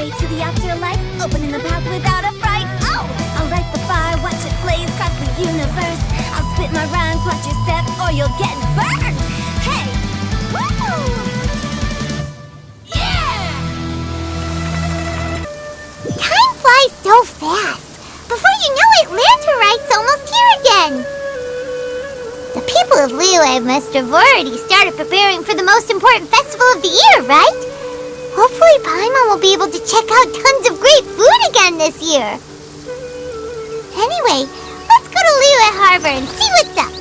way to the afterlife, opening the path without a fright. Oh, I'll light the fire, watch it blaze across the universe. I'll spit my rhymes, watch it step, or you'll get burned. Hey, woo! Yeah! Time flies so fast. Before you know it, Lantern Rite's almost here again. The people of Liyue must have already started preparing for the most important festival of the year, right? Hopefully Pаймон will be able to check out tons of great food again this year. Anyway, let's go to Liyue Harbor and see what's up.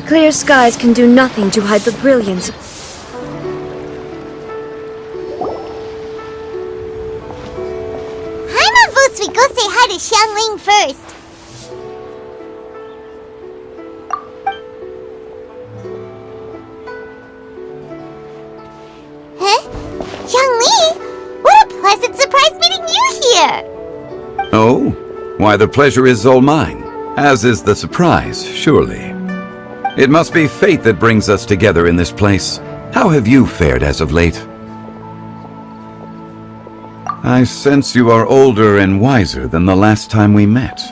Clear skies can do nothing to hide the brilliance. Pаймon votes we go say hi to Xiangling first. Huh? Xiangling? What a pleasant surprise meeting you here! Oh? Why, the pleasure is all mine. As is the surprise, surely. It must be fate that brings us together in this place. How have you fared as of late? I sense you are older and wiser than the last time we met.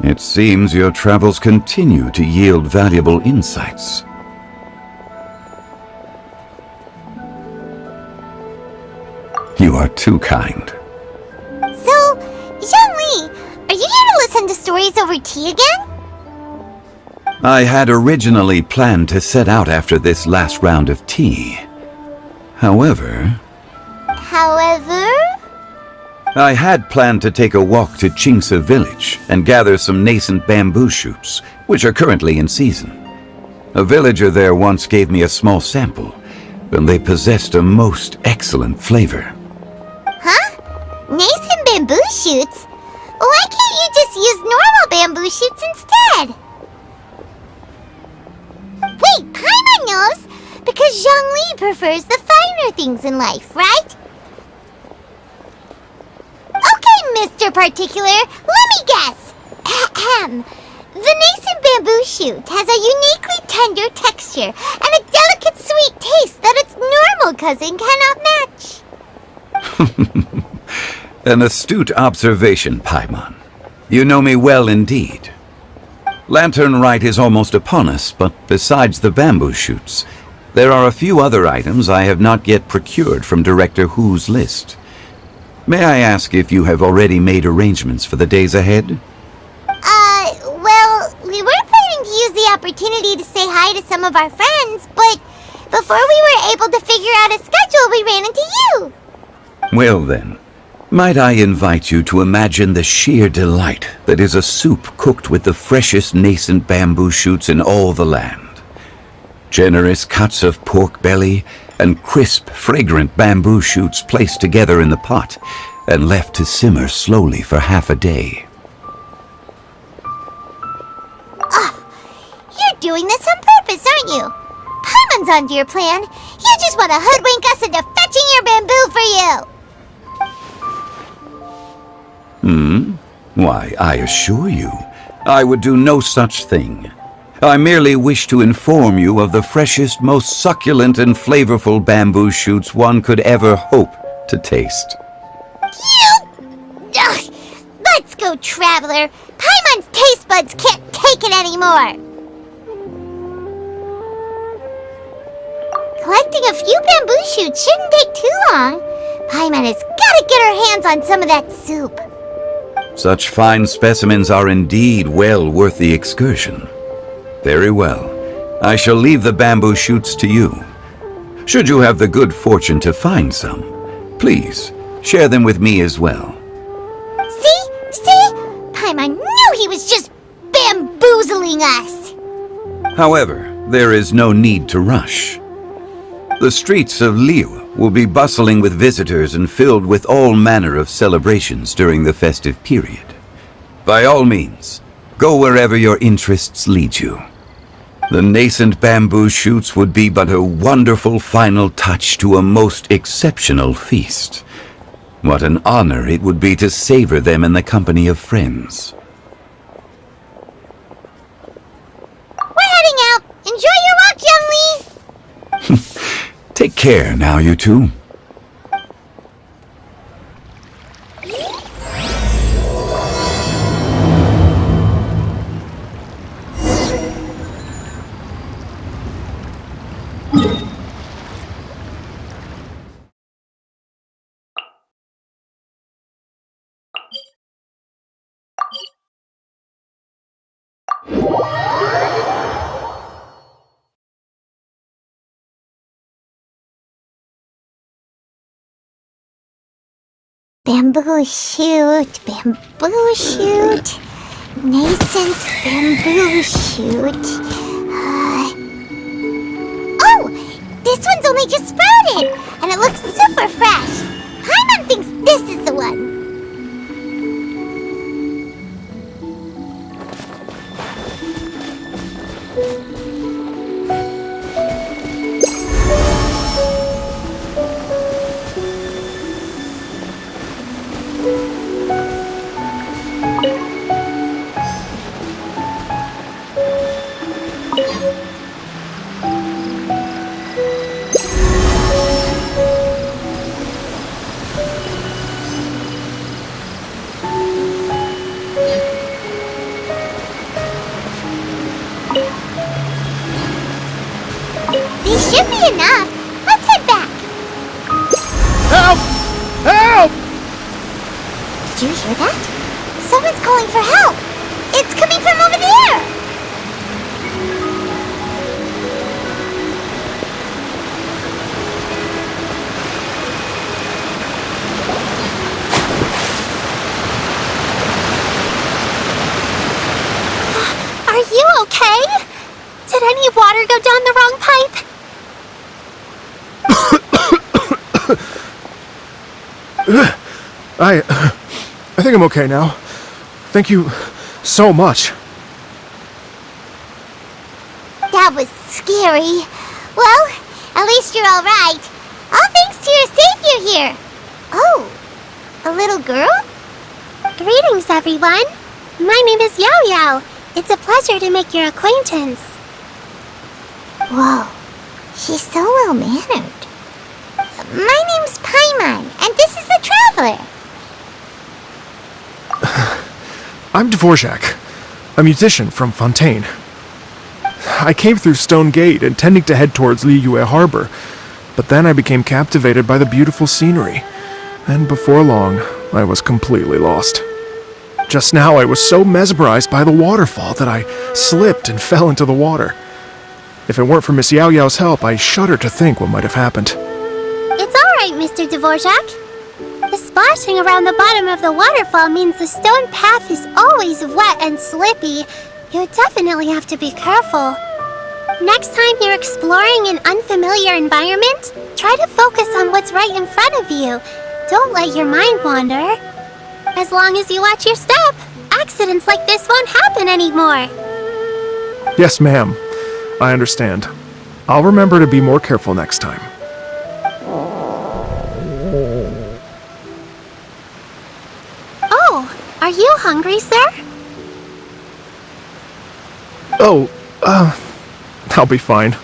It seems your travels continue to yield valuable insights. You are too kind. So, Xiangling, are you here to listen to stories over tea again? I had originally planned to set out after this last round of tea. However, I had planned to take a walk to Qingse village and gather some nascent bamboo shoots, which are currently in season. A villager there once gave me a small sample, and they possessed a most excellent flavor. Huh? Nascent bamboo shoots? Why can't you just use normal bamboo shoots instead? Wait, Pаймon knows! Because Xiangling prefers the finer things in life, right? Okay, Mr. Particular, let me guess! Ahem. The nascent bamboo shoot has a uniquely tender texture and a delicate sweet taste that its normal cousin cannot match. An astute observation, Pаймon. You know me well indeed. Lantern Rite is almost upon us, but besides the bamboo shoots, there are a few other items I have not yet procured from Director Hu's list. May I ask if you have already made arrangements for the days ahead? Well, we were planning to use the opportunity to say hi to some of our friends, but before we were able to figure out a schedule, we ran into you. Well then, might I invite you to imagine the sheer delight that is a soup cooked with the freshest nascent bamboo shoots in all the land. Generous cuts of pork belly and crisp, fragrant bamboo shoots placed together in the pot and left to simmer slowly for half a day. You're doing this on purpose, aren't you? Paimon's onto your plan. You just want to hoodwink us into fetching your bamboo for you. Why, I assure you, I would do no such thing. I merely wish to inform you of the freshest, most succulent and flavorful bamboo shoots one could ever hope to taste. Ugh. Let's go, Traveler. Paimon's taste buds can't take it anymore. Collecting a few bamboo shoots shouldn't take too long. Pаймon has got to get her hands on some of that soup. Such fine specimens are indeed well worth the excursion. Very well. I shall leave the bamboo shoots to you. Should you have the good fortune to find some, please share them with me as well. See? Paimon knew he was just bamboozling us. However, there is no need to rush. The streets of Liu will be bustling with visitors and filled with all manner of celebrations during the festive period. By all means, go wherever your interests lead you. The nascent bamboo shoots would be but a wonderful final touch to a most exceptional feast. What an honor it would be to savor them in the company of friends. We're heading out. Enjoy your walk, young Lee. Take care now, you two. Bamboo shoot, nascent bamboo shoot. Oh, this one's only just sprouted, and it looks super fresh. Paimon thinks this is the one. These should be enough. Let's head back. Help! Help! Did you hear that? Someone's calling for help. It's coming from over there. Are you okay? Did any water go down the wrong pipe? I think I'm okay now. Thank you so much. That was scary. Well, at least you're all right. All thanks to your savior here. Oh, a little girl? Greetings, everyone. My name is Yao Yao. It's a pleasure to make your acquaintance. Whoa, she's so well-mannered. My name's Pаймon, and this is the Traveler. I'm Dvorak, a musician from Fontaine. I came through Stone Gate intending to head towards Liyue Harbor, but then I became captivated by the beautiful scenery, and before long, I was completely lost. Just now I was so mesmerized by the waterfall that I slipped and fell into the water. If it weren't for Miss Yao Yao's help, I shudder to think what might have happened. It's alright, Mr. Dvorak. The splashing around the bottom of the waterfall means the stone path is always wet and slippy. You definitely have to be careful. Next time you're exploring an unfamiliar environment, try to focus on what's right in front of you. Don't let your mind wander. As long as you watch your step, accidents like this won't happen anymore. Yes, ma'am. I understand. I'll remember to be more careful next time. Oh, are you hungry, sir? Oh, I'll be fine.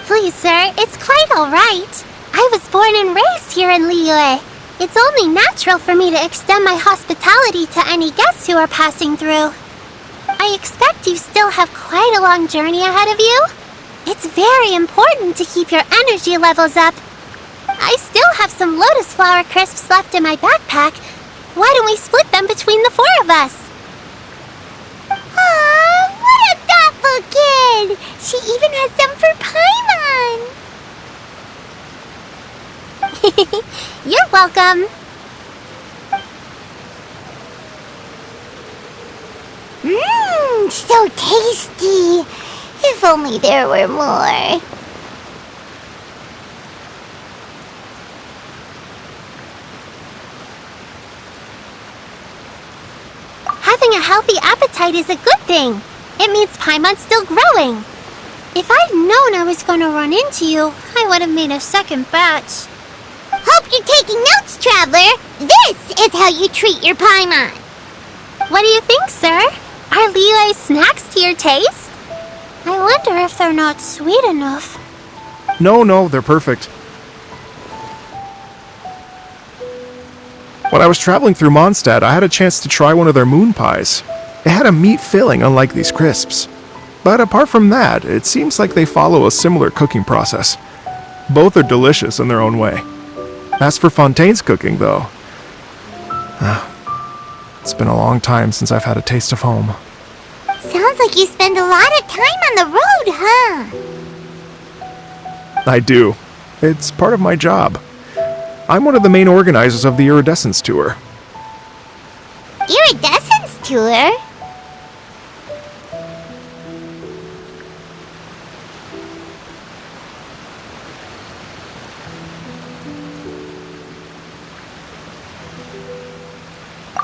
Please, sir, it's quite alright. I was born and raised here in Liyue. It's only natural for me to extend my hospitality to any guests who are passing through. I expect you still have quite a long journey ahead of you. It's very important to keep your energy levels up. I still have some lotus flower crisps left in my backpack. Why don't we split them between the four of us? What a thoughtful wonderful kid! She even has some for Paimon! You're welcome! Mmm, so tasty! If only there were more. Having a healthy appetite is a good thing. It means Paimon's still growing. If I'd known I was going to run into you, I would have made a second batch. Hope you're taking notes, Traveler. This is how you treat your Paimon. What do you think, sir? Are Liyue's snacks to your taste? I wonder if they're not sweet enough. No, they're perfect. When I was traveling through Mondstadt, I had a chance to try one of their moon pies. It had a meat filling, unlike these crisps. But apart from that, it seems like they follow a similar cooking process. Both are delicious in their own way. As for Fontaine's cooking, though, it's been a long time since I've had a taste of home. Sounds like you spend a lot of time on the road, huh? I do. It's part of my job. I'm one of the main organizers of the Iridescence Tour. Iridescence Tour?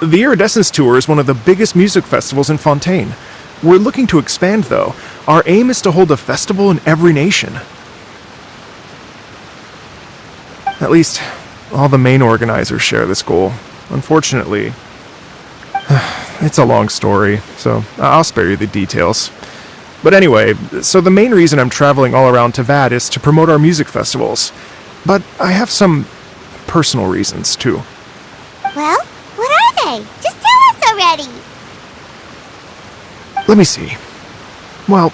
The Iridescence Tour is one of the biggest music festivals in Fontaine. We're looking to expand, though. Our aim is to hold a festival in every nation. At least, all the main organizers share this goal. Unfortunately, it's a long story, so I'll spare you the details. But anyway, so the main reason I'm traveling all around Tavad is to promote our music festivals. But I have some personal reasons, too. Well, what are they? Just tell us already! Let me see. Well,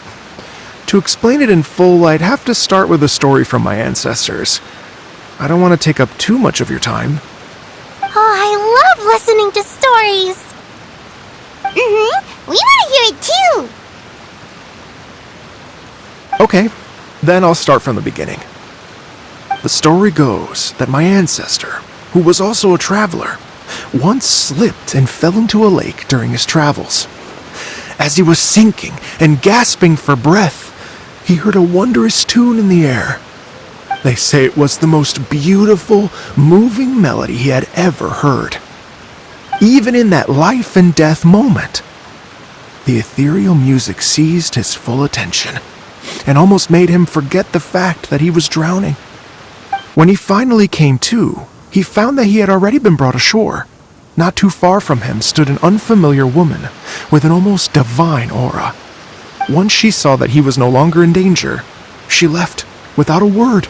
to explain it in full, I'd have to start with a story from my ancestors. I don't want to take up too much of your time. Oh, I love listening to stories! We want to hear it too! Okay, then I'll start from the beginning. The story goes that my ancestor, who was also a traveler, once slipped and fell into a lake during his travels. As he was sinking and gasping for breath, he heard a wondrous tune in the air. They say it was the most beautiful, moving melody he had ever heard. Even in that life and death moment, the ethereal music seized his full attention and almost made him forget the fact that he was drowning. When he finally came to, he found that he had already been brought ashore. Not too far from him stood an unfamiliar woman with an almost divine aura. Once she saw that he was no longer in danger, she left without a word.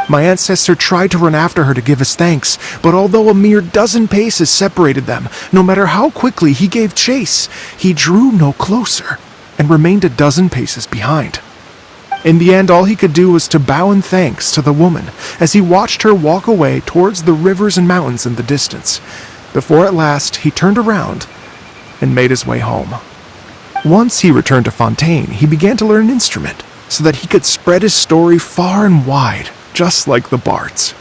My ancestor tried to run after her to give his thanks, but although a mere dozen paces separated them, no matter how quickly he gave chase, he drew no closer and remained a dozen paces behind. In the end, all he could do was to bow in thanks to the woman as he watched her walk away towards the rivers and mountains in the distance, before at last he turned around and made his way home. Once he returned to Fontaine, he began to learn an instrument so that he could spread his story far and wide, just like the bards.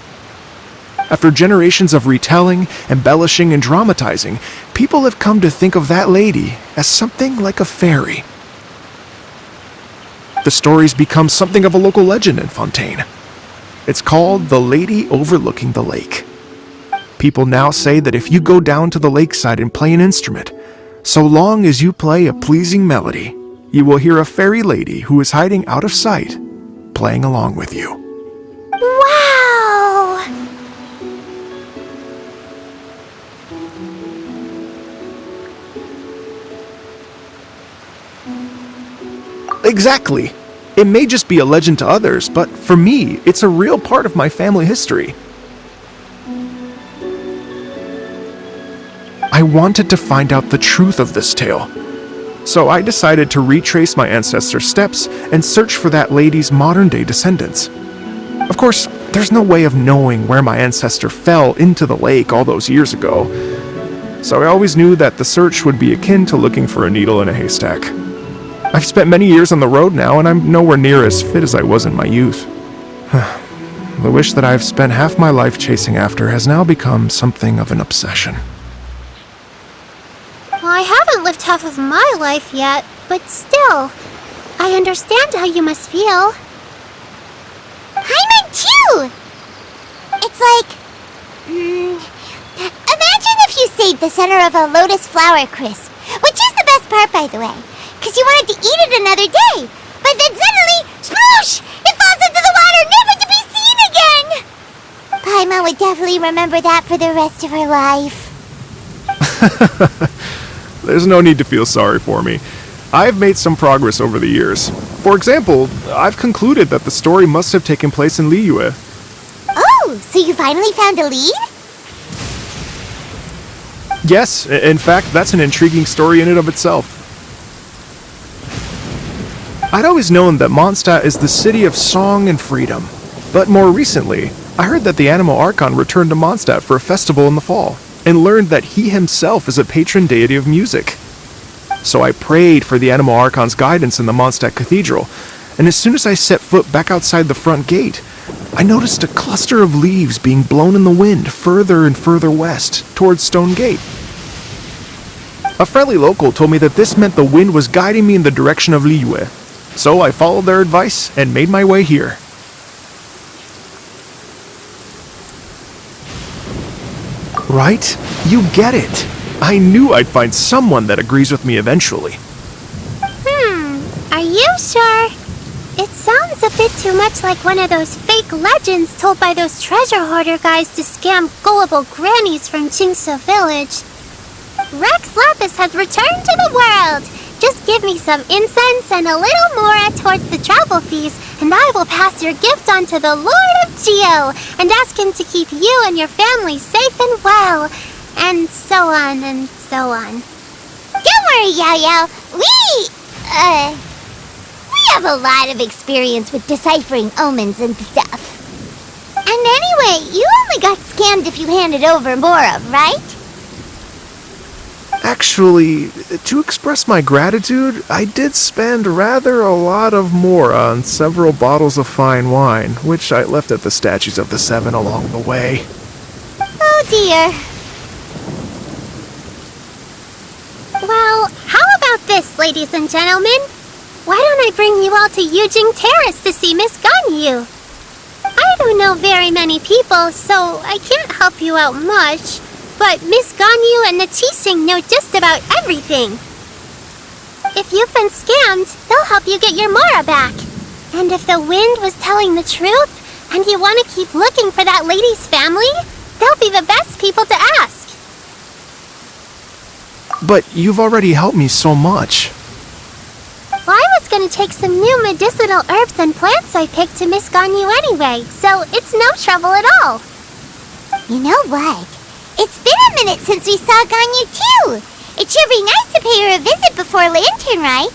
After generations of retelling, embellishing, and dramatizing, people have come to think of that lady as something like a fairy. The story's become something of a local legend in Fontaine. It's called The Lady Overlooking the Lake. People now say that if you go down to the lakeside and play an instrument, so long as you play a pleasing melody, you will hear a fairy lady who is hiding out of sight, playing along with you. Wow! Exactly. It may just be a legend to others, but for me, it's a real part of my family history. I wanted to find out the truth of this tale, so I decided to retrace my ancestors' steps and search for that lady's modern-day descendants. Of course, there's no way of knowing where my ancestor fell into the lake all those years ago, so I always knew that the search would be akin to looking for a needle in a haystack. I've spent many years on the road now, and I'm nowhere near as fit as I was in my youth. The wish that I've spent half my life chasing after has now become something of an obsession. Well, I haven't lived half of my life yet, but still, I understand how you must feel. Pаймon too! It's like... imagine if you saved the center of a lotus flower crisp, which is the best part, by the way, because you wanted to eat it another day, but then suddenly, sploosh! It falls into the water, never to be seen again! Pаймon would definitely remember that for the rest of her life. There's no need to feel sorry for me. I've made some progress over the years. For example, I've concluded that the story must have taken place in Liyue. Oh, so you finally found a lead? Yes, in fact, that's an intriguing story in and of itself. I'd always known that Mondstadt is the city of song and freedom. But more recently, I heard that the Animal Archon returned to Mondstadt for a festival in the fall, and learned that he himself is a patron deity of music. So I prayed for the Animal Archon's guidance in the Mondstadt Cathedral, and as soon as I set foot back outside the front gate, I noticed a cluster of leaves being blown in the wind further and further west, towards Stone Gate. A friendly local told me that this meant the wind was guiding me in the direction of Liyue, so I followed their advice and made my way here. Right? You get it. I knew I'd find someone that agrees with me eventually. Are you sure? It sounds a bit too much like one of those fake legends told by those treasure hoarder guys to scam gullible grannies from Jingsa Village. Rex Lapis has returned to the world! Just give me some incense and a little more towards the travel fees, and I will pass your gift on to the Lord of Geo, and ask him to keep you and your family safe and well, and so on and so on. Don't worry, Yao Yao. We have a lot of experience with deciphering omens and stuff. And anyway, you only got scammed if you handed over Mora, right? Actually, to express my gratitude, I did spend rather a lot of Mora on several bottles of fine wine, which I left at the statues of the Seven along the way. Oh dear. Well, how about this, ladies and gentlemen? Why don't I bring you all to Yujing Terrace to see Miss Ganyu? I don't know very many people, so I can't help you out much. But Miss Ganyu and the Qixing know just about everything. If you've been scammed, they'll help you get your Mora back. And if the wind was telling the truth, and you want to keep looking for that lady's family, they'll be the best people to ask. But you've already helped me so much. Well, I was going to take some new medicinal herbs and plants I picked to Miss Ganyu anyway, so it's no trouble at all. You know what? It's been a minute since we saw Ganyu too. It should be nice to pay her a visit before Lantern, right?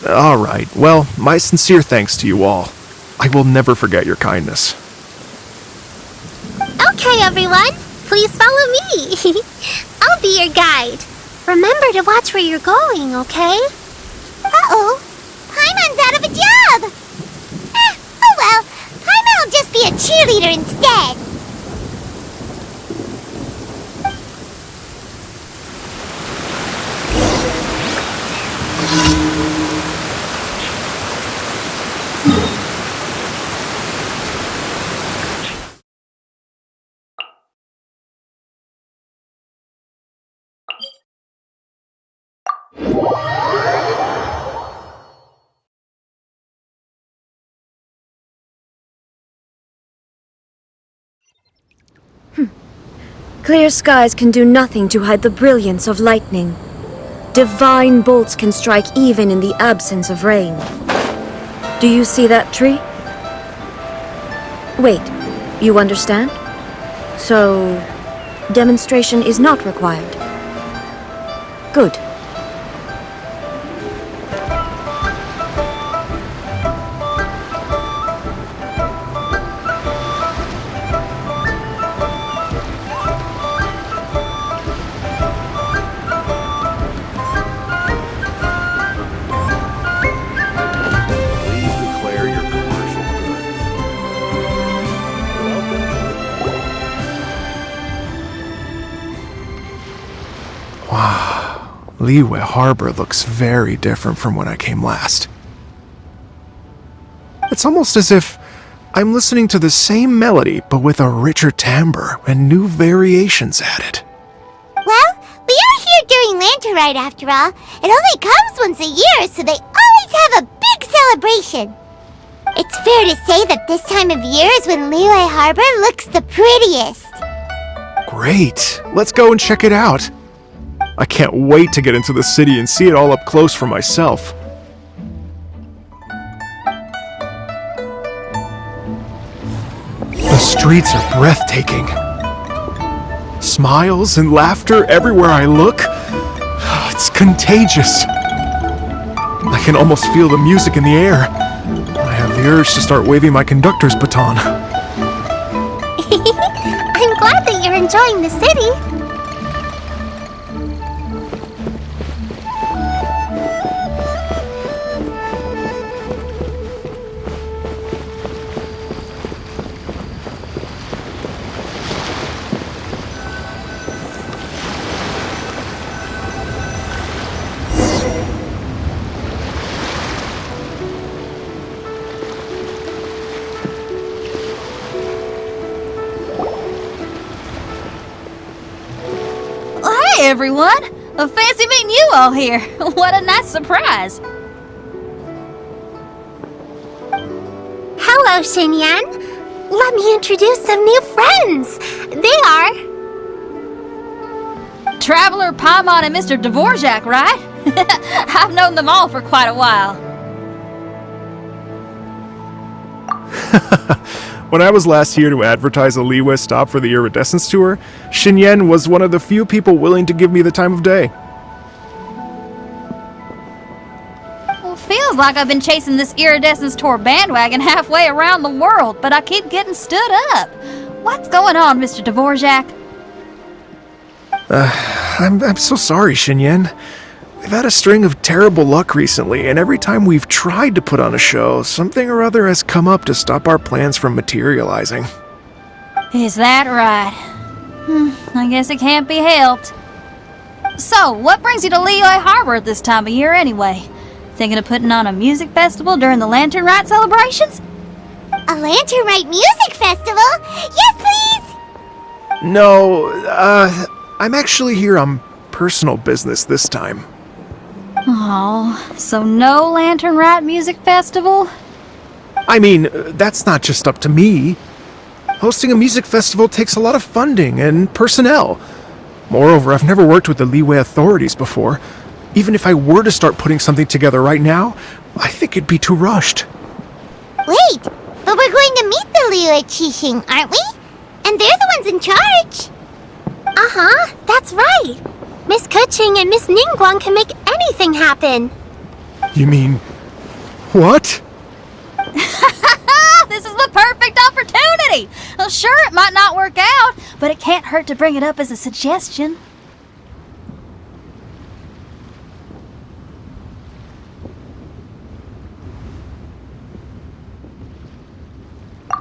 Alright, well, my sincere thanks to you all. I will never forget your kindness. Okay, everyone, please follow me. I'll be your guide. Remember to watch where you're going, okay? Uh-oh, Paimon's out of a job. Oh well, Paimon will just be a cheerleader instead. Clear skies can do nothing to hide the brilliance of lightning. Divine bolts can strike even in the absence of rain. Do you see that tree? Wait, you understand? So, demonstration is not required. Good. Liyue Harbor looks very different from when I came last. It's almost as if I'm listening to the same melody, but with a richer timbre and new variations added. Well, we are here during Lantern Rite after all. It only comes once a year, so they always have a big celebration. It's fair to say that this time of year is when Liyue Harbor looks the prettiest. Great! Let's go and check it out. I can't wait to get into the city and see it all up close for myself. The streets are breathtaking. Smiles and laughter everywhere I look. It's contagious. I can almost feel the music in the air. I have the urge to start waving my conductor's baton. I'm glad that you're enjoying the city. Hey everyone! Fancy meeting you all here. What a nice surprise. Hello, Xinyan. Let me introduce some new friends. They are... Traveler, Pаймon, and Mr. Dvorak, right? I've known them all for quite a while. When I was last here to advertise a Liyue stop for the Iridescence Tour, Xinyan was one of the few people willing to give me the time of day. Well, feels like I've been chasing this Iridescence Tour bandwagon halfway around the world, but I keep getting stood up. What's going on, Mr. Dvorak? I'm so sorry, Xinyan. We've had a string of terrible luck recently, and every time we've tried to put on a show, something or other has come up to stop our plans from materializing. Is that right? I guess it can't be helped. So, what brings you to Liyue Harbor at this time of year anyway? Thinking of putting on a music festival during the Lantern Rite celebrations? A Lantern Rite music festival? Yes, please! No, I'm actually here on personal business this time. Oh, so no Lantern Rite music festival? I mean, that's not just up to me. Hosting a music festival takes a lot of funding and personnel. Moreover, I've never worked with the Liyue authorities before. Even if I were to start putting something together right now, I think it'd be too rushed. Wait, but we're going to meet the Liyue Qixing, aren't we? And they're the ones in charge. Uh-huh, that's right. Miss Kuching and Miss Ningguang can make anything happen. You mean... what? This is the perfect opportunity! Well, sure, it might not work out, but it can't hurt to bring it up as a suggestion.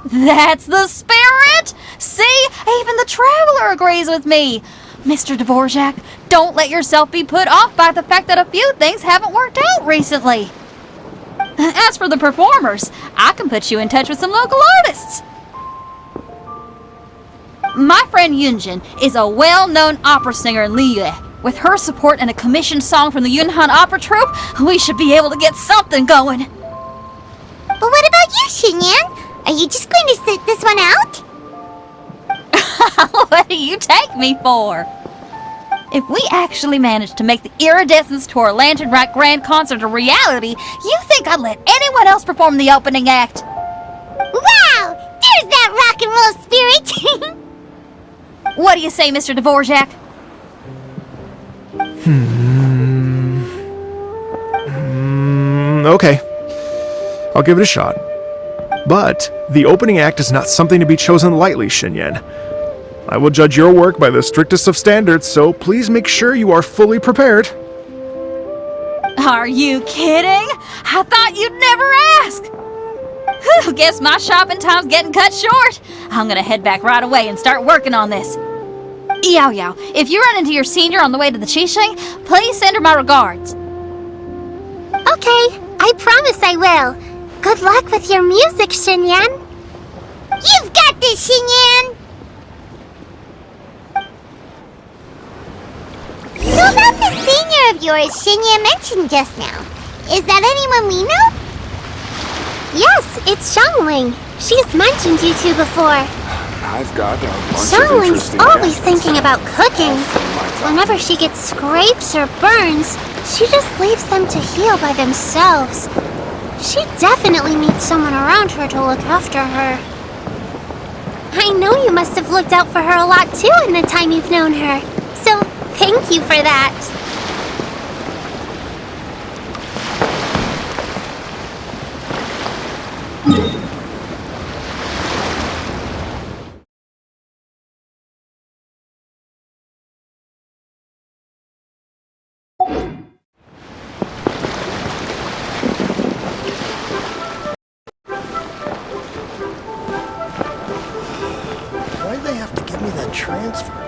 That's the spirit! See? Even the Traveler agrees with me. Mr. Dvorak, don't let yourself be put off by the fact that a few things haven't worked out recently. As for the performers, I can put you in touch with some local artists. My friend Yunjin is a well-known opera singer in Liyue. With her support and a commissioned song from the Yunhan Opera Troupe, we should be able to get something going. But what about you, Xinyan? Are you just going to sit this one out? What do you take me for? If we actually manage to make the Iridescence Tour Lantern Rite Grand Concert a reality, you think I'd let anyone else perform the opening act? Wow! There's that rock and roll spirit! What do you say, Mr. Dvorak? Okay. I'll give it a shot. But the opening act is not something to be chosen lightly, Xinyan. I will judge your work by the strictest of standards, so please make sure you are fully prepared. Are you kidding? I thought you'd never ask. Whew, guess my shopping time's getting cut short. I'm gonna head back right away and start working on this. Yao, if you run into your senior on the way to the Qixing, please send her my regards. Okay, I promise I will. Good luck with your music, Xinyan. You've got this, Xinyan! So about the senior of yours Xinyan mentioned just now, is that anyone we know? Yes, it's Xiangling. She's mentioned you two before. I've got a bunch of Xiangling's interesting always guests. thinking about cooking. Whenever she gets scrapes or burns, she just leaves them to heal by themselves. She definitely needs someone around her to look after her. I know you must have looked out for her a lot too in the time you've known her. So, thank you for that. Why'd they have to give me that transfer?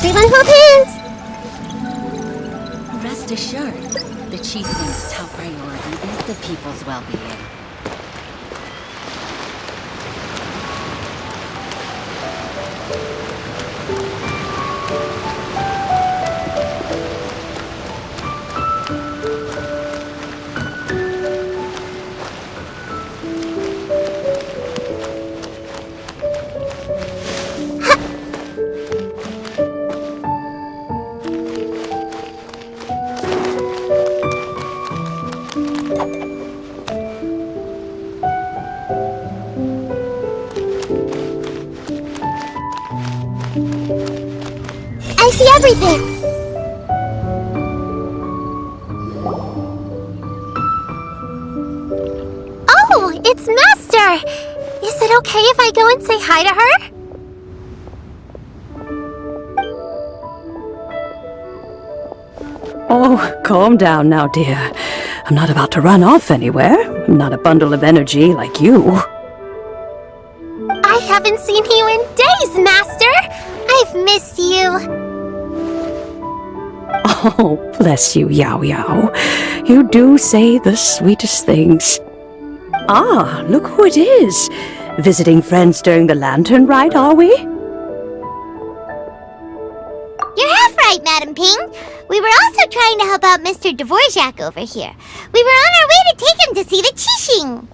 Everyone hold hands! Rest assured, the Qixing's top priority is the people's well-being. I see everything! Is it okay if I go and say hi to her? Oh, calm down now, dear. I'm not about to run off anywhere. I'm not a bundle of energy like you. I haven't seen you in days, Master! I've missed you. Oh, bless you, Yao Yao. You do say the sweetest things. Ah, look who it is. Visiting friends during the lantern ride, are we? You're half right, Madam Ping. We were also trying to help out Mr. Dvorak over here. We were on our way to take him to see the Qixing.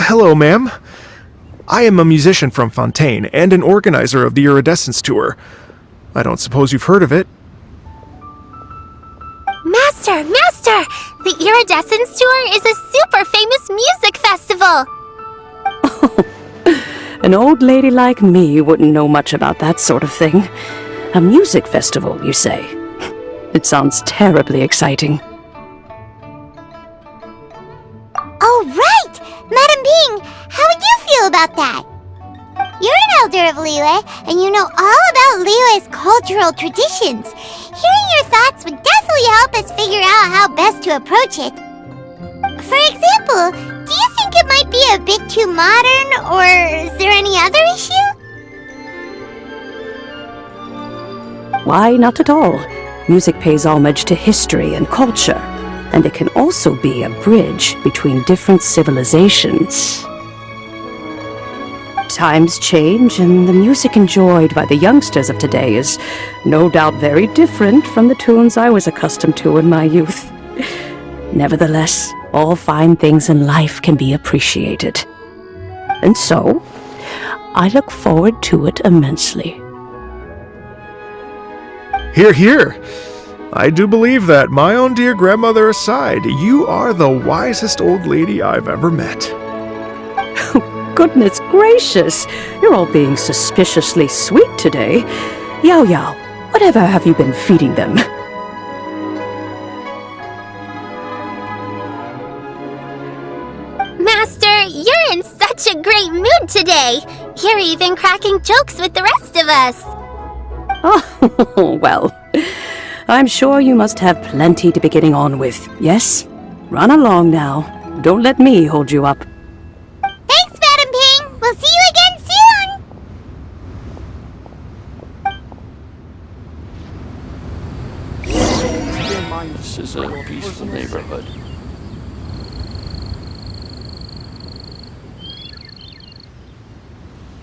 Hello, ma'am. I am a musician from Fontaine and an organizer of the Iridescence Tour. I don't suppose you've heard of it. Master! The Iridescence Tour is a super famous music festival! An old lady like me wouldn't know much about that sort of thing. A music festival, you say? It sounds terribly exciting. Oh, right! Madam Ping, how would you feel about that? You're an elder of Liyue, and you know all about Liyue's cultural traditions. Hearing your thoughts would definitely help us figure out how best to approach it. For example, do you think it might be a bit too modern, or is there any other issue? Why, not at all. Music pays homage to history and culture, and it can also be a bridge between different civilizations. Times change, and the music enjoyed by the youngsters of today is no doubt very different from the tunes I was accustomed to in my youth. Nevertheless, all fine things in life can be appreciated. And so, I look forward to it immensely. Hear, hear! I do believe that, my own dear grandmother aside, you are the wisest old lady I've ever met. Goodness gracious! You're all being suspiciously sweet today. Yao Yao, whatever have you been feeding them? Master, you're in such a great mood today. You're even cracking jokes with the rest of us. Oh, well, I'm sure you must have plenty to be getting on with, yes? Run along now. Don't let me hold you up. Thanks, Madam Ping. We'll see you again soon. This is a peaceful neighborhood.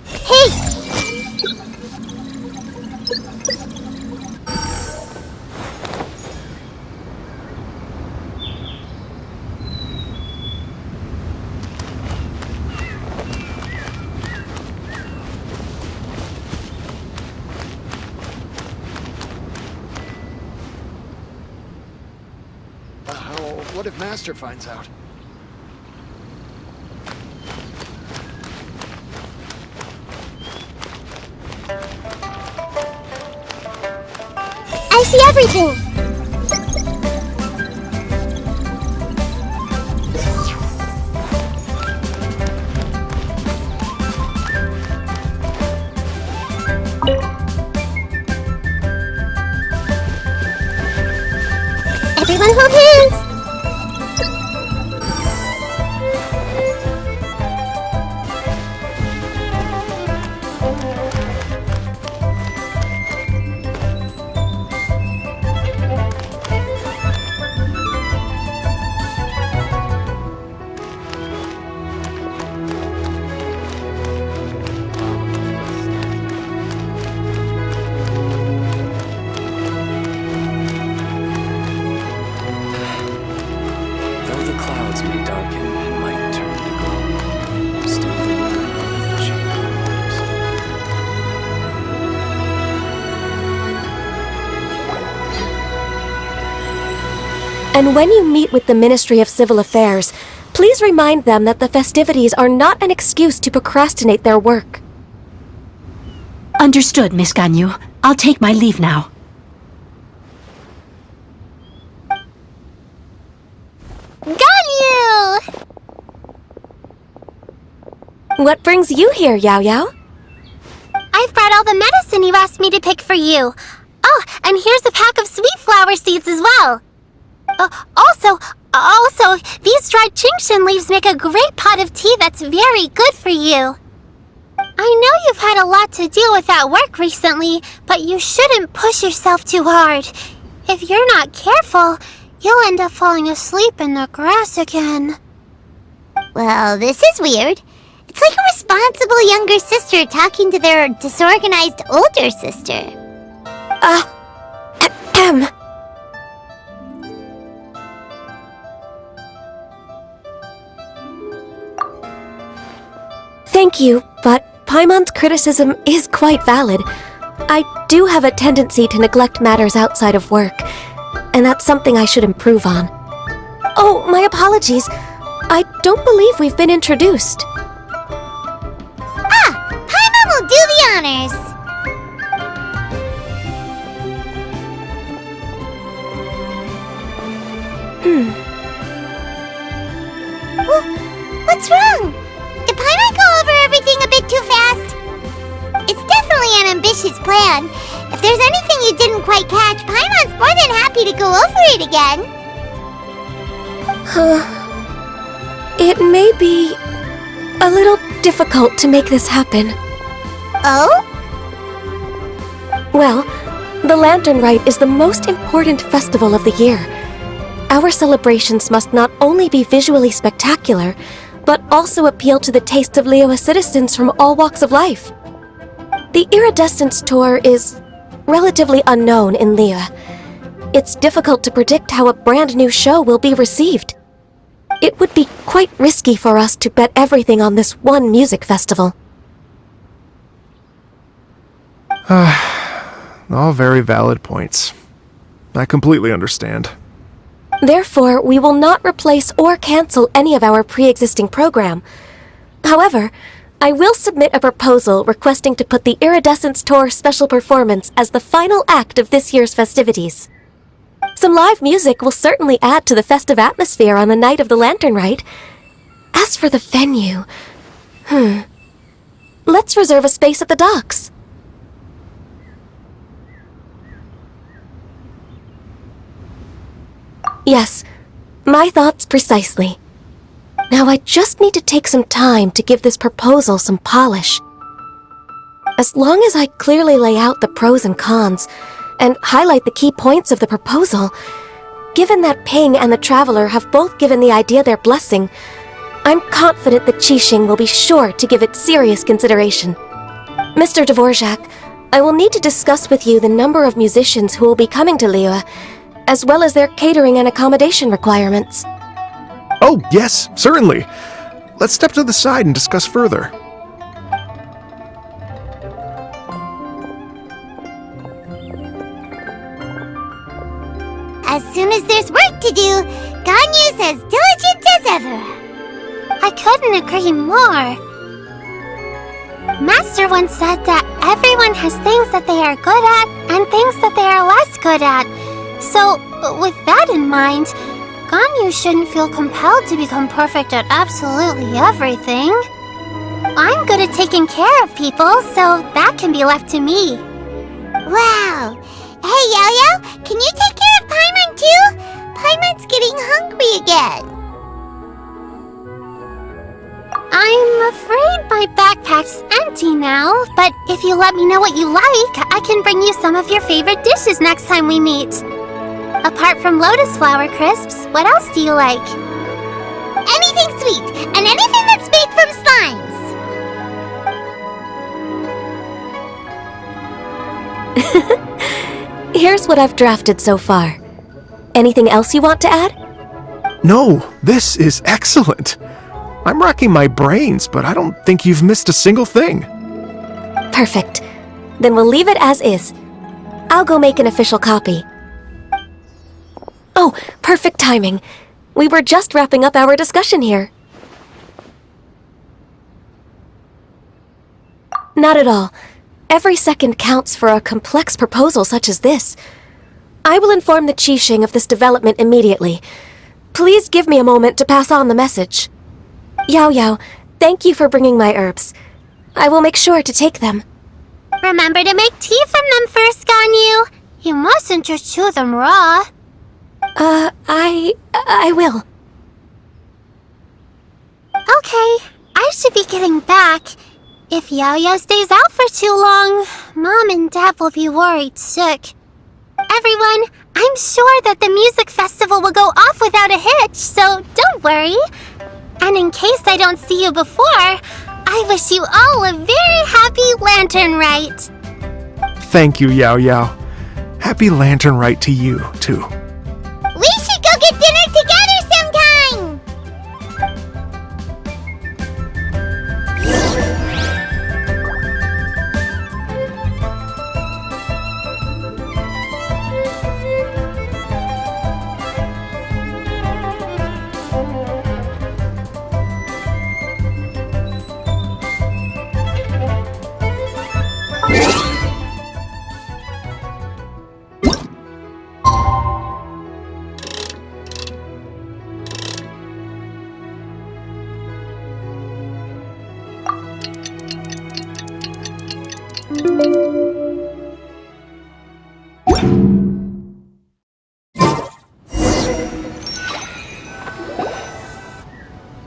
Hey! What if Master finds out? I see everything. Everyone hold hands. And when you meet with the Ministry of Civil Affairs, please remind them that the festivities are not an excuse to procrastinate their work. Understood, Miss Ganyu. I'll take my leave now. Ganyu! What brings you here, Yao Yao? I've brought all the medicine you asked me to pick for you. Oh, and here's a pack of sweet flower seeds as well. Also, these dried Genshin leaves make a great pot of tea that's very good for you. I know you've had a lot to deal with at work recently, but you shouldn't push yourself too hard. If you're not careful, you'll end up falling asleep in the grass again. Well, this is weird. It's like a responsible younger sister talking to their disorganized older sister. Thank you, but Paimon's criticism is quite valid. I do have a tendency to neglect matters outside of work, and that's something I should improve on. Oh, my apologies. I don't believe we've been introduced. Pаймon will do the honors. What's wrong? Did Pаймon go over everything a bit too fast? It's definitely an ambitious plan. If there's anything you didn't quite catch, Paimon's more than happy to go over it again. It may be a little difficult to make this happen. Oh? Well, the Lantern Rite is the most important festival of the year. Our celebrations must not only be visually spectacular, but also appeal to the tastes of Liyue citizens from all walks of life. The Iridescence Tour is relatively unknown in Liyue. It's difficult to predict how a brand new show will be received. It would be quite risky for us to bet everything on this one music festival. All very valid points. I completely understand. Therefore, we will not replace or cancel any of our pre-existing program. However, I will submit a proposal requesting to put the Iridescence Tour special performance as the final act of this year's festivities. Some live music will certainly add to the festive atmosphere on the night of the Lantern Rite. As for the venue... Let's reserve a space at the docks. Yes, my thoughts precisely. Now I just need to take some time to give this proposal some polish. As long as I clearly lay out the pros and cons, and highlight the key points of the proposal, given that Ping and the Traveler have both given the idea their blessing, I'm confident that Qixing will be sure to give it serious consideration. Mr. Dvorak, I will need to discuss with you the number of musicians who will be coming to Liyue, as well as their catering and accommodation requirements. Oh, yes, certainly. Let's step to the side and discuss further. As soon as there's work to do, Ganyu's as diligent as ever. I couldn't agree more. Master once said that everyone has things that they are good at and things that they are less good at. So, with that in mind, Ganyu shouldn't feel compelled to become perfect at absolutely everything. I'm good at taking care of people, so that can be left to me. Wow. Hey, Yo-Yo, can you take care of Pаймon too? Paimon's getting hungry again. I'm afraid my backpack's empty now, but if you let me know what you like, I can bring you some of your favorite dishes next time we meet. Apart from lotus flower crisps, what else do you like? Anything sweet, and anything that's made from slimes. Here's what I've drafted so far. Anything else you want to add? No, this is excellent. I'm racking my brains, but I don't think you've missed a single thing. Perfect. Then we'll leave it as is. I'll go make an official copy. Oh, perfect timing. We were just wrapping up our discussion here. Not at all. Every second counts for a complex proposal such as this. I will inform the Qixing of this development immediately. Please give me a moment to pass on the message. Yao Yao, Thank you for bringing my herbs. I will make sure to take them. Remember to make tea from them first, Ganyu. You mustn't just chew them raw. I will. Okay, I should be getting back. If Yao stays out for too long, Mom and Dad will be worried sick. Everyone, I'm sure that the music festival will go off without a hitch, so don't worry. And in case I don't see you before, I wish you all a very happy Lantern Rite. Thank you, Yao Yao. Happy Lantern Rite to you, too. We should go get dinner together sometime!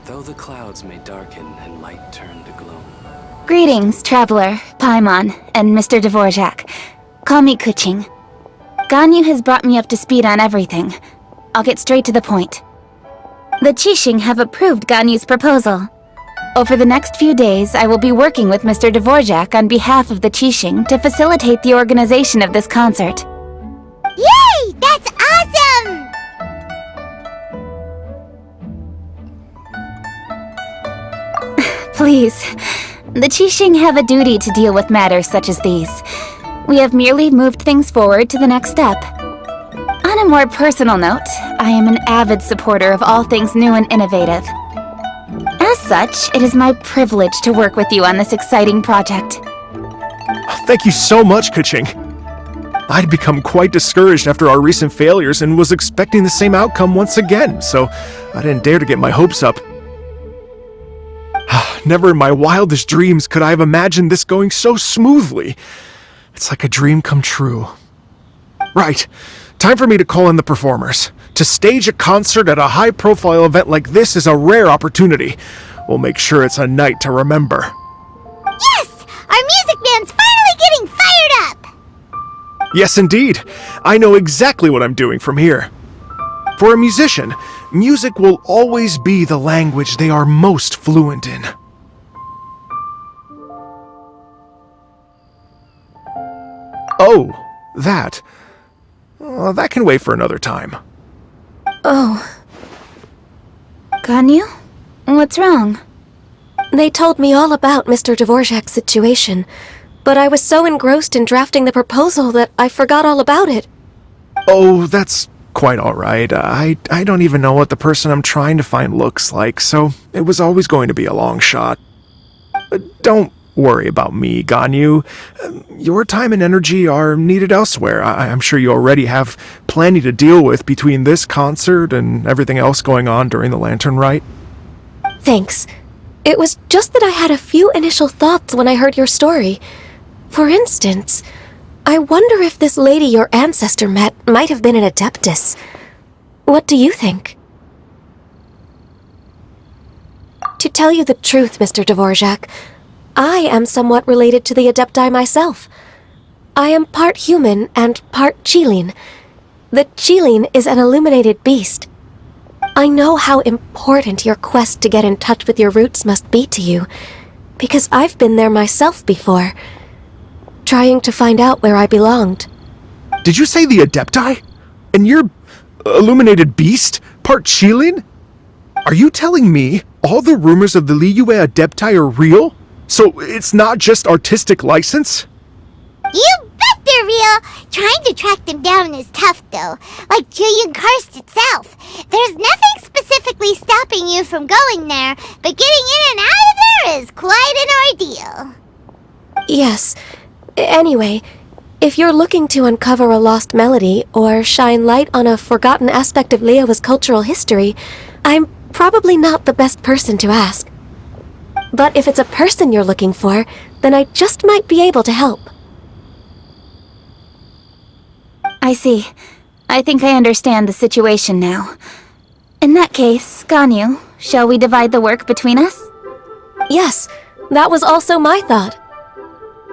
Though the clouds may darken and light turn to gloom. Greetings, traveler, Pаймon, and Mr. Dvorak. Call me Kuching. Ganyu has brought me up to speed on everything. I'll get straight to the point. The Qixing have approved Ganyu's proposal. Over the next few days, I will be working with Mr. Dvorak on behalf of the Qixing to facilitate the organization of this concert. Yay! That's awesome! Please, the Qixing have a duty to deal with matters such as these. We have merely moved things forward to the next step. On a more personal note, I am an avid supporter of all things new and innovative. As such, it is my privilege to work with you on this exciting project. Thank you so much, Kuching. I'd become quite discouraged after our recent failures and was expecting the same outcome once again, so I didn't dare to get my hopes up. Never in my wildest dreams could I have imagined this going so smoothly. It's like a dream come true. Right, time for me to call in the performers. To stage a concert at a high-profile event like this is a rare opportunity. We'll make sure it's a night to remember. Yes! Our music band's finally getting fired up! Yes, indeed. I know exactly what I'm doing from here. For a musician, music will always be the language they are most fluent in. Oh, that. That can wait for another time. Oh. Ganyu? What's wrong? They told me all about Mr. Dvorak's situation, but I was so engrossed in drafting the proposal that I forgot all about it. Oh, that's quite alright. I don't even know what the person I'm trying to find looks like, so it was always going to be a long shot. Don't worry about me, Ganyu. Your time and energy are needed elsewhere. I'm sure you already have plenty to deal with between this concert and everything else going on during the Lantern Rite. Thanks. It was just that I had a few initial thoughts when I heard your story. For instance, I wonder if this lady your ancestor met might have been an adeptus. What do you think? To tell you the truth, Mr. Dvorak, I am somewhat related to the adepti myself. I am part human and part Qilin. The Qilin is an illuminated beast. I know how important your quest to get in touch with your roots must be to you, because I've been there myself before, trying to find out where I belonged. Did you say the Adepti? And you're illuminated beast? Part Qilin? Are you telling me all the rumors of the Liyue Adepti are real? So it's not just artistic license? You bet they're real! Trying to track them down is tough, though. Like Julian Karst itself. There's nothing specifically stopping you from going there, but getting in and out of there is quite an ordeal. Yes. Anyway, if you're looking to uncover a lost melody or shine light on a forgotten aspect of Liyue's cultural history, I'm probably not the best person to ask. But if it's a person you're looking for, then I just might be able to help. I see. I think I understand the situation now. In that case, Ganyu, shall we divide the work between us? Yes, that was also my thought.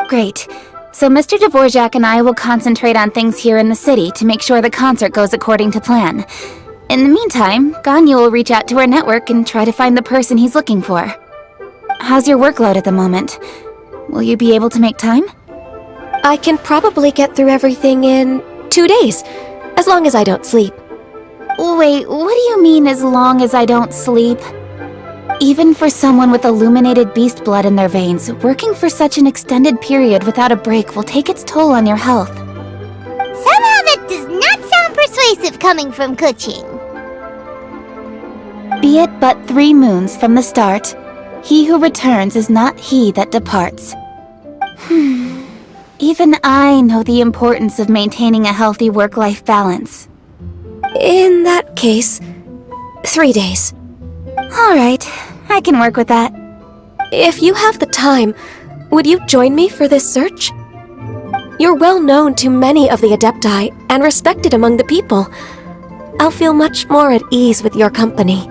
Great. So Mr. Dvorak and I will concentrate on things here in the city to make sure the concert goes according to plan. In the meantime, Ganyu will reach out to our network and try to find the person he's looking for. How's your workload at the moment? Will you be able to make time? I can probably get through everything in 2 days, as long as I don't sleep. Wait, what do you mean as long as I don't sleep? Even for someone with illuminated beast blood in their veins, working for such an extended period without a break will take its toll on your health. Somehow that does not sound persuasive coming from Kuching. Be it but 3 moons from the start, he who returns is not he that departs. Even I know the importance of maintaining a healthy work-life balance. In that case, 3 days. Alright, I can work with that. If you have the time, would you join me for this search? You're well known to many of the Adepti and respected among the people. I'll feel much more at ease with your company.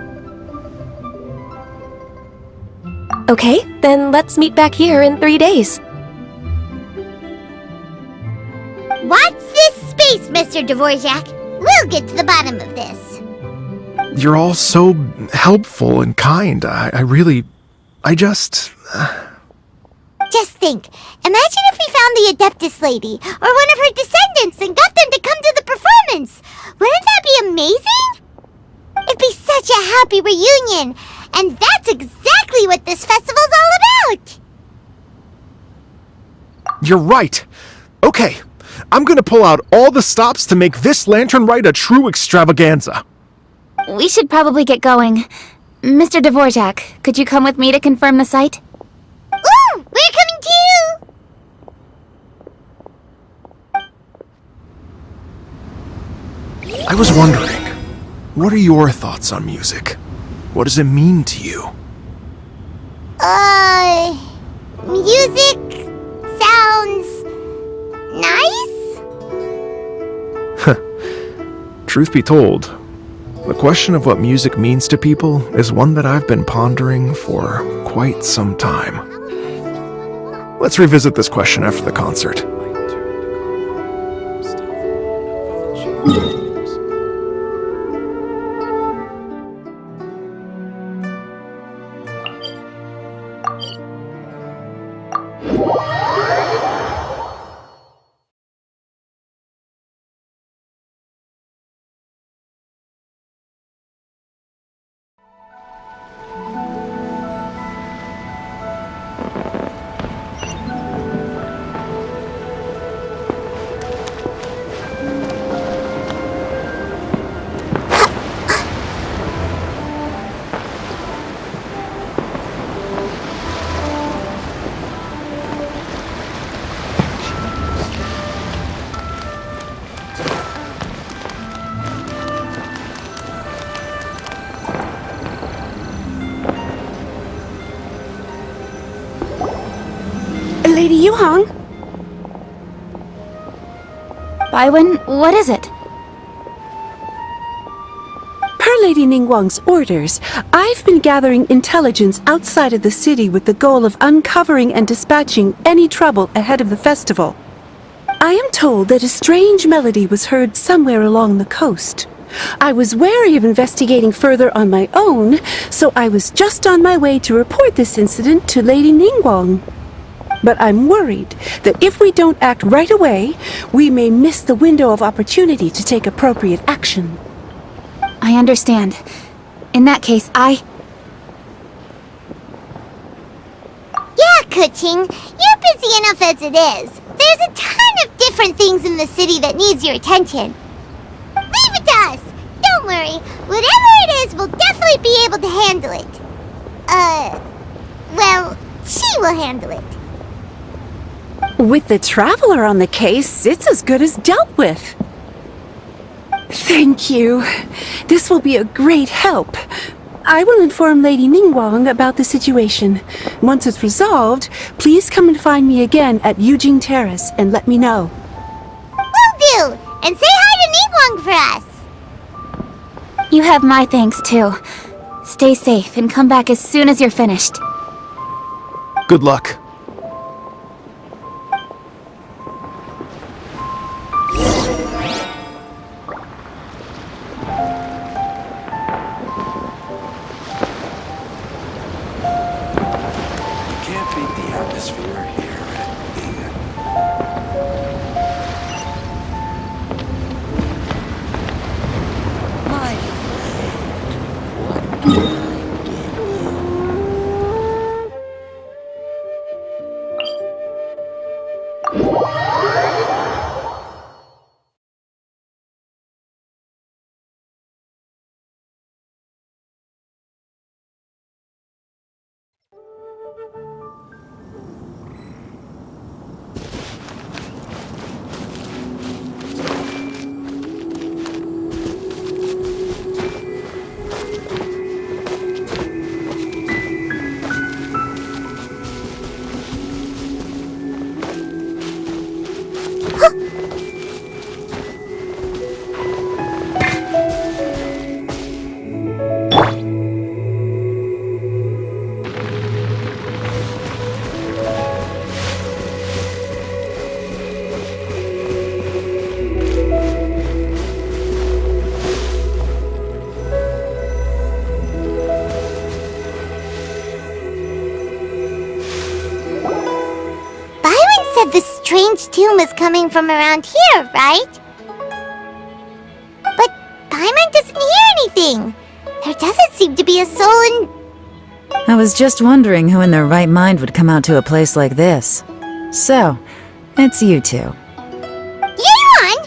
Okay, then let's meet back here in 3 days. Watch this space, Mr. Dvorak. We'll get to the bottom of this. You're all so helpful and kind. Just think. Imagine if we found the Adeptus lady, or one of her descendants, and got them to come to the performance. Wouldn't that be amazing? It'd be such a happy reunion. And that's exactly what this festival's all about. You're right. Okay, I'm gonna pull out all the stops to make this lantern ride a true extravaganza. We should probably get going. Mr. Dvorak, could you come with me to confirm the site? Ooh, we're coming too! I was wondering, what are your thoughts on music? What does it mean to you? Music sounds nice? Truth be told, the question of what music means to people is one that I've been pondering for quite some time. Let's revisit this question after the concert. Lady Yuhang? Baiwen, what is it? Per Lady Ningguang's orders, I've been gathering intelligence outside of the city with the goal of uncovering and dispatching any trouble ahead of the festival. I am told that a strange melody was heard somewhere along the coast. I was wary of investigating further on my own, so I was just on my way to report this incident to Lady Ningguang. But I'm worried that if we don't act right away, we may miss the window of opportunity to take appropriate action. I understand. In that case, Yeah, Kuching, you're busy enough as it is. There's a ton of different things in the city that needs your attention. Leave it to us. Don't worry. Whatever it is, we'll definitely be able to handle it. Well, she will handle it. With the Traveler on the case, it's as good as dealt with. Thank you. This will be a great help. I will inform Lady Ningguang about the situation. Once it's resolved, please come and find me again at Yujing Terrace and let me know. Will do! And say hi to Ningguang for us! You have my thanks, too. Stay safe and come back as soon as you're finished. Good luck. Can't beat the atmosphere here at Lumin. My friend, what can I get you? The strange tune is coming from around here, right? But Pаймon doesn't hear anything. There doesn't seem to be a soul in... I was just wondering who in their right mind would come out to a place like this. So, it's you two. Yeon!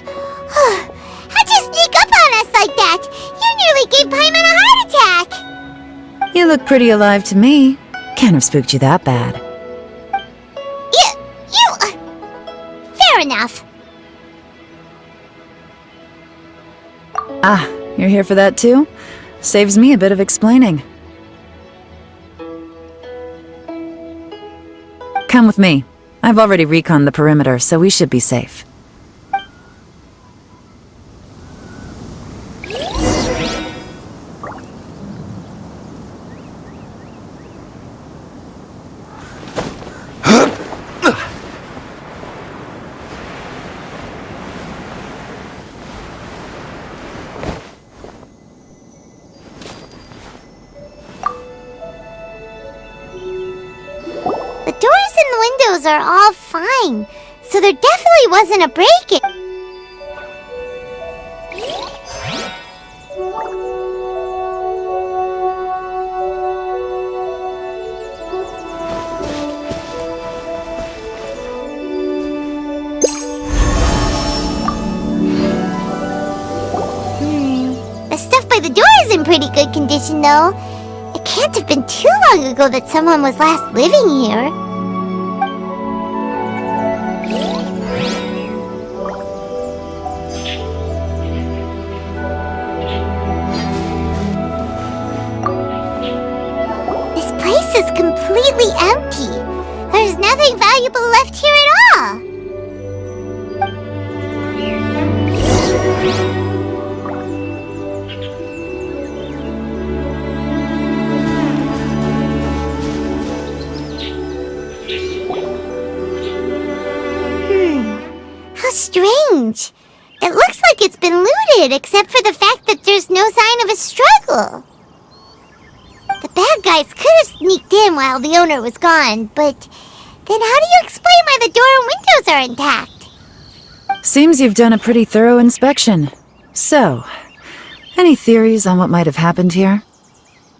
How'd you sneak up on us like that? You nearly gave Pаймon a heart attack! You look pretty alive to me. Can't have spooked you that bad. Fair enough. Ah, you're here for that too? Saves me a bit of explaining. Come with me. I've already reconned the perimeter, so we should be safe. Windows are all fine, so there definitely wasn't a break-in. The stuff by the door is in pretty good condition, though. It can't have been too long ago that someone was last living here. Is completely empty. There's nothing valuable left here at all. How strange. It looks like it's been looted, except for the fact that there's no sign of a struggle. The bad guys could have sneaked in while the owner was gone, but then how do you explain why the door and windows are intact? Seems you've done a pretty thorough inspection. So, any theories on what might have happened here?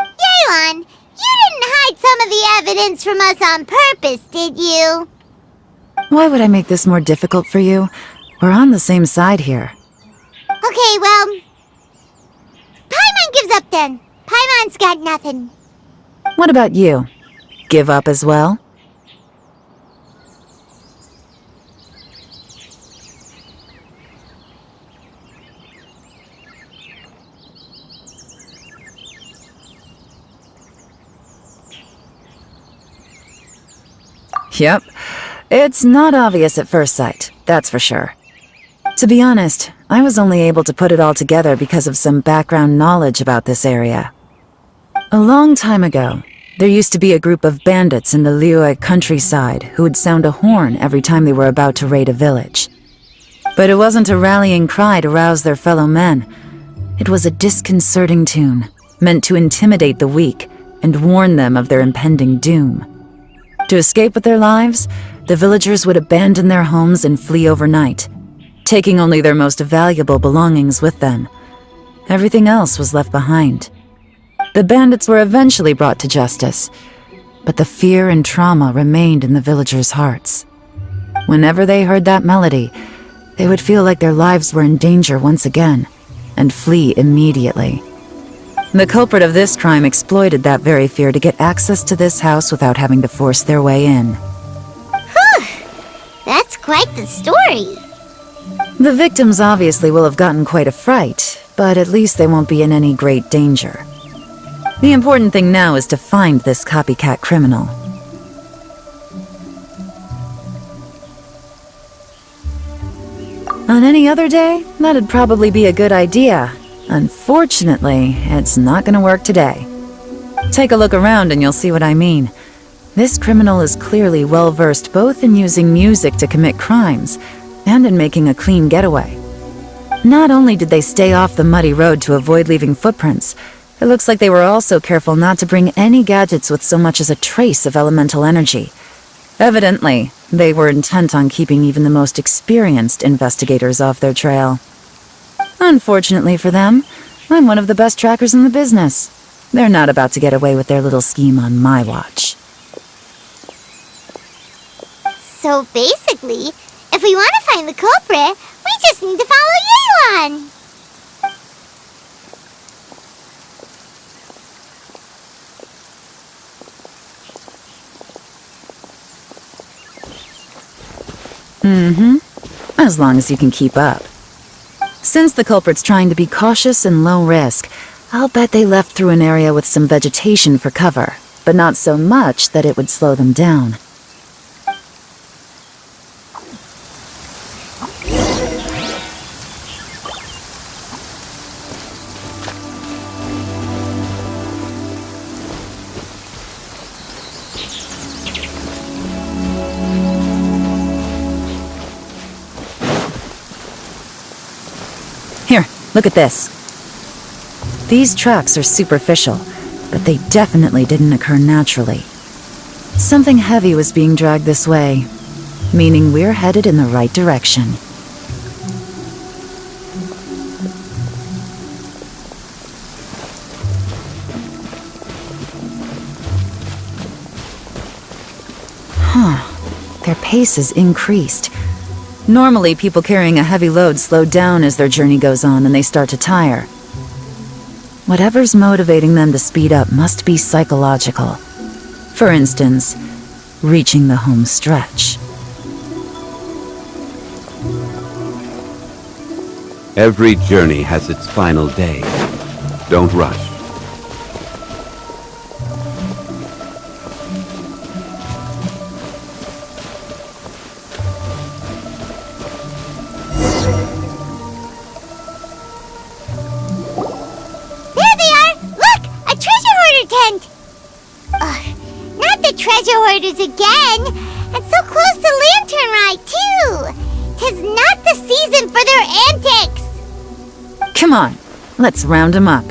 Yeon, you didn't hide some of the evidence from us on purpose, did you? Why would I make this more difficult for you? We're on the same side here. Okay, well... Pаймon gives up then. Paimon's got nothing. What about you? Give up as well? Yep. It's not obvious at first sight, that's for sure. To be honest, I was only able to put it all together because of some background knowledge about this area. A long time ago, there used to be a group of bandits in the Liyue countryside who would sound a horn every time they were about to raid a village. But it wasn't a rallying cry to rouse their fellow men. It was a disconcerting tune, meant to intimidate the weak and warn them of their impending doom. To escape with their lives, the villagers would abandon their homes and flee overnight, taking only their most valuable belongings with them. Everything else was left behind. The bandits were eventually brought to justice, but the fear and trauma remained in the villagers' hearts. Whenever they heard that melody, they would feel like their lives were in danger once again, and flee immediately. The culprit of this crime exploited that very fear to get access to this house without having to force their way in. That's quite the story. The victims obviously will have gotten quite a fright, but at least they won't be in any great danger. The important thing now is to find this copycat criminal. On any other day, that'd probably be a good idea. Unfortunately, it's not gonna work today. Take a look around and you'll see what I mean. This criminal is clearly well-versed both in using music to commit crimes and in making a clean getaway. Not only did they stay off the muddy road to avoid leaving footprints, it looks like they were also careful not to bring any gadgets with so much as a trace of elemental energy. Evidently, they were intent on keeping even the most experienced investigators off their trail. Unfortunately for them, I'm one of the best trackers in the business. They're not about to get away with their little scheme on my watch. So basically, if we want to find the culprit, we just need to follow Yeon. As long as you can keep up. Since the culprit's trying to be cautious and low risk, I'll bet they left through an area with some vegetation for cover, but not so much that it would slow them down. Here, look at this. These tracks are superficial, but they definitely didn't occur naturally. Something heavy was being dragged this way, meaning we're headed in the right direction. Their pace has increased. Normally, people carrying a heavy load slow down as their journey goes on and they start to tire. Whatever's motivating them to speed up must be psychological. For instance, reaching the home stretch. Every journey has its final day. Don't rush. Again, and so close to Lantern Ride, too. 'Tis not the season for their antics. Come on, let's round them up.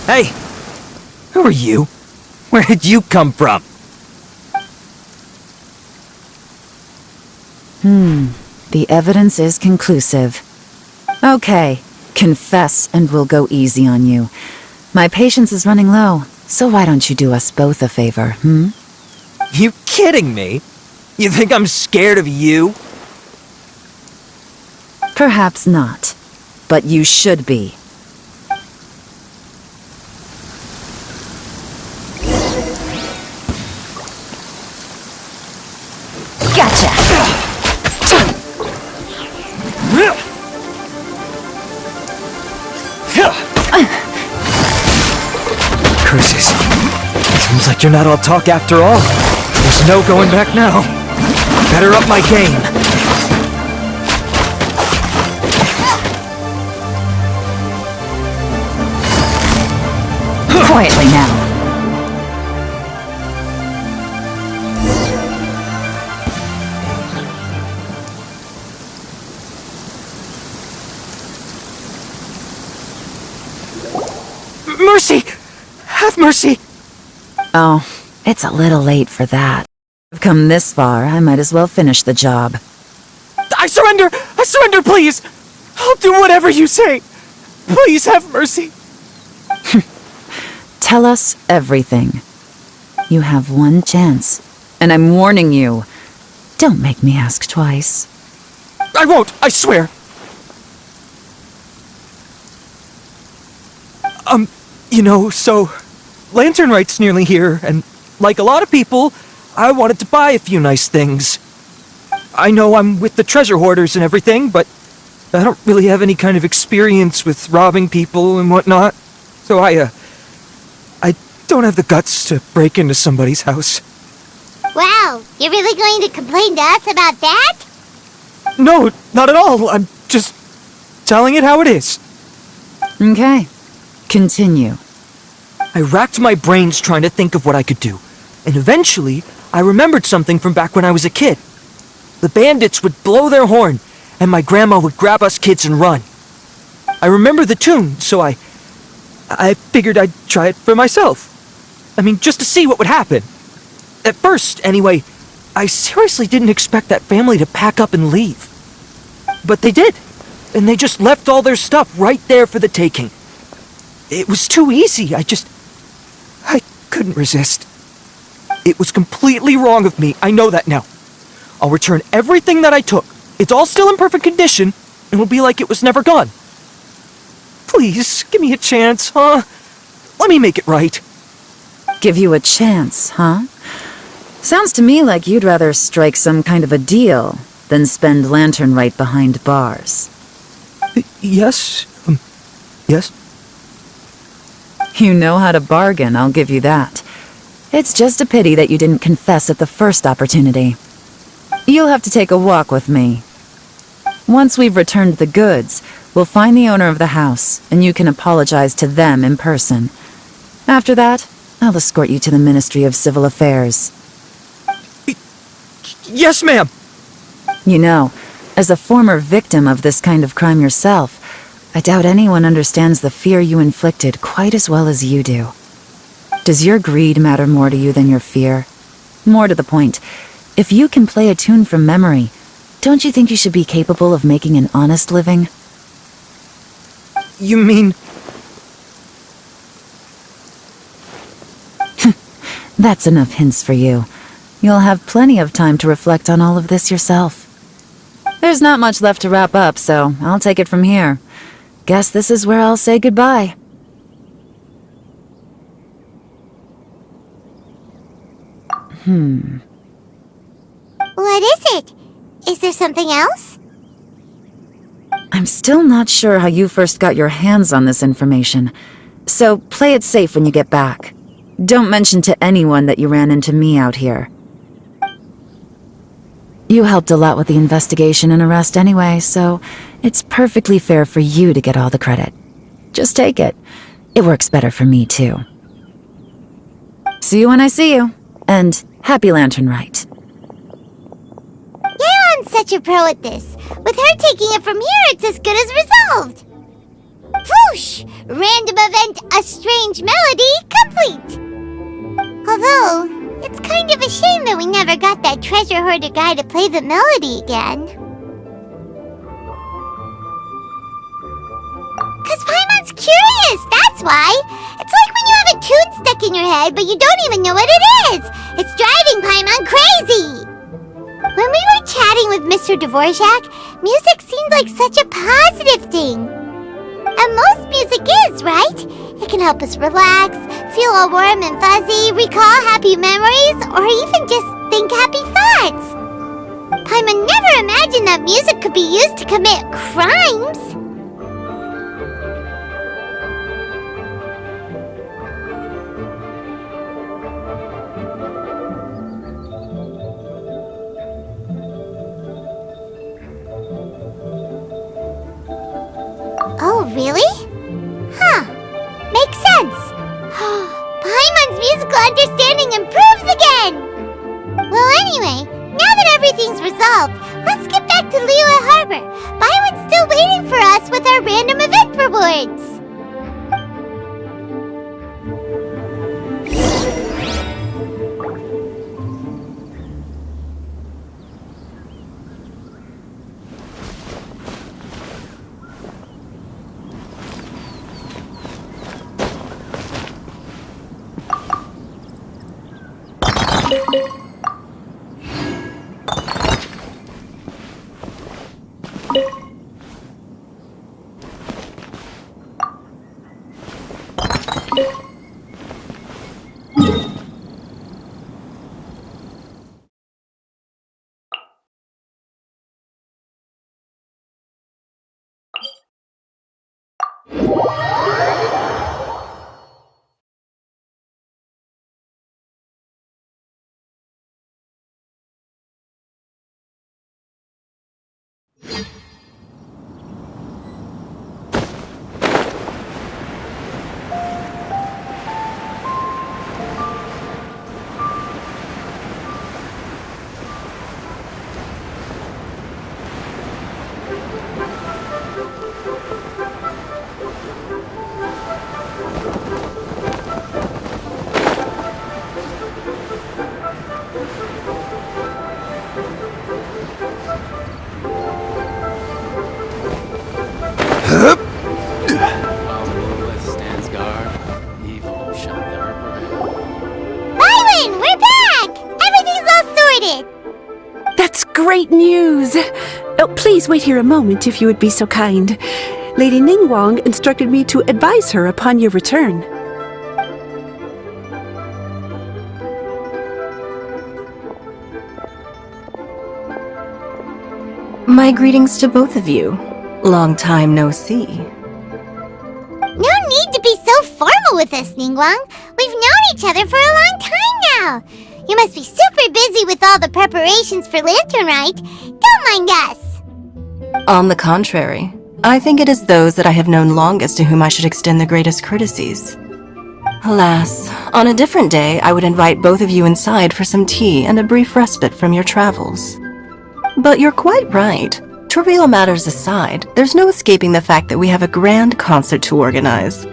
Hey! Who are you? Where did you come from? The evidence is conclusive. Okay, confess and we'll go easy on you. My patience is running low, so why don't you do us both a favor, You kidding me? You think I'm scared of you? Perhaps not, but you should be. Gotcha! Curses. Seems like you're not all talk after all. There's no going back now. Better up my game. Quietly now. Mercy! Have mercy! Oh, it's a little late for that. I've come this far, I might as well finish the job. I surrender! I surrender, please! I'll do whatever you say! Please have mercy! Tell us everything. You have one chance, and I'm warning you. Don't make me ask twice. I won't, I swear! So, Lantern Right's nearly here, and like a lot of people, I wanted to buy a few nice things. I know I'm with the treasure hoarders and everything, but I don't really have any kind of experience with robbing people and whatnot, so I don't have the guts to break into somebody's house. Wow, you're really going to complain to us about that? No, not at all. I'm just telling it how it is. Okay, continue. I racked my brains trying to think of what I could do, and eventually I remembered something from back when I was a kid. The bandits would blow their horn, and my grandma would grab us kids and run. I remember the tune, so I figured I'd try it for myself. I mean, just to see what would happen. At first, anyway, I seriously didn't expect that family to pack up and leave. But they did, and they just left all their stuff right there for the taking. It was too easy, I couldn't resist. It was completely wrong of me, I know that now. I'll return everything that I took. It's all still in perfect condition, and it'll be like it was never gone. Please, give me a chance, huh? Let me make it right. Give you a chance, huh? Sounds to me like you'd rather strike some kind of a deal than spend Lantern Right behind bars. Yes? Yes? You know how to bargain, I'll give you that. It's just a pity that you didn't confess at the first opportunity. You'll have to take a walk with me. Once we've returned the goods, we'll find the owner of the house, and you can apologize to them in person. After that, I'll escort you to the Ministry of Civil Affairs. Yes, ma'am! You know, as a former victim of this kind of crime yourself, I doubt anyone understands the fear you inflicted quite as well as you do. Does your greed matter more to you than your fear? More to the point, if you can play a tune from memory, don't you think you should be capable of making an honest living? You mean... That's enough hints for you. You'll have plenty of time to reflect on all of this yourself. There's not much left to wrap up, so I'll take it from here. Guess this is where I'll say goodbye. What is it? Is there something else? I'm still not sure how you first got your hands on this information, so play it safe when you get back. Don't mention to anyone that you ran into me out here. You helped a lot with the investigation and arrest anyway, so it's perfectly fair for you to get all the credit. Just take it. It works better for me, too. See you when I see you, and happy Lantern Right. Yeon's such a pro at this. With her taking it from here, it's as good as resolved. Whoosh! Random event, a strange melody, complete! Although, it's kind of a shame that we never got that treasure hoarder guy to play the melody again. Cause Paimon's curious, that's why! It's tune stuck in your head, but you don't even know what it is. It's driving Pаймon crazy. When we were chatting with Mr. Dvorak, music seemed like such a positive thing. And most music is, right? It can help us relax, feel all warm and fuzzy, recall happy memories, or even just think happy thoughts. Pаймon never imagined that music could be used to commit crimes. Oh, really? Huh. Makes sense. Paimon's musical understanding improves again! Well, anyway, now that everything's resolved, let's get back to Liyue Harbor. Paimon's still waiting for us with our random event rewards. Great news! Oh, please wait here a moment if you would be so kind. Lady Ningguang instructed me to advise her upon your return. My greetings to both of you. Long time no see. No need to be so formal with us, Ningguang. We've known each other for a long time now. You must be super busy with all the preparations for Lantern Rite. Don't mind us. On the contrary, I think it is those that I have known longest to whom I should extend the greatest courtesies. Alas, on a different day, I would invite both of you inside for some tea and a brief respite from your travels. But you're quite right. Trivial matters aside, there's no escaping the fact that we have a grand concert to organize.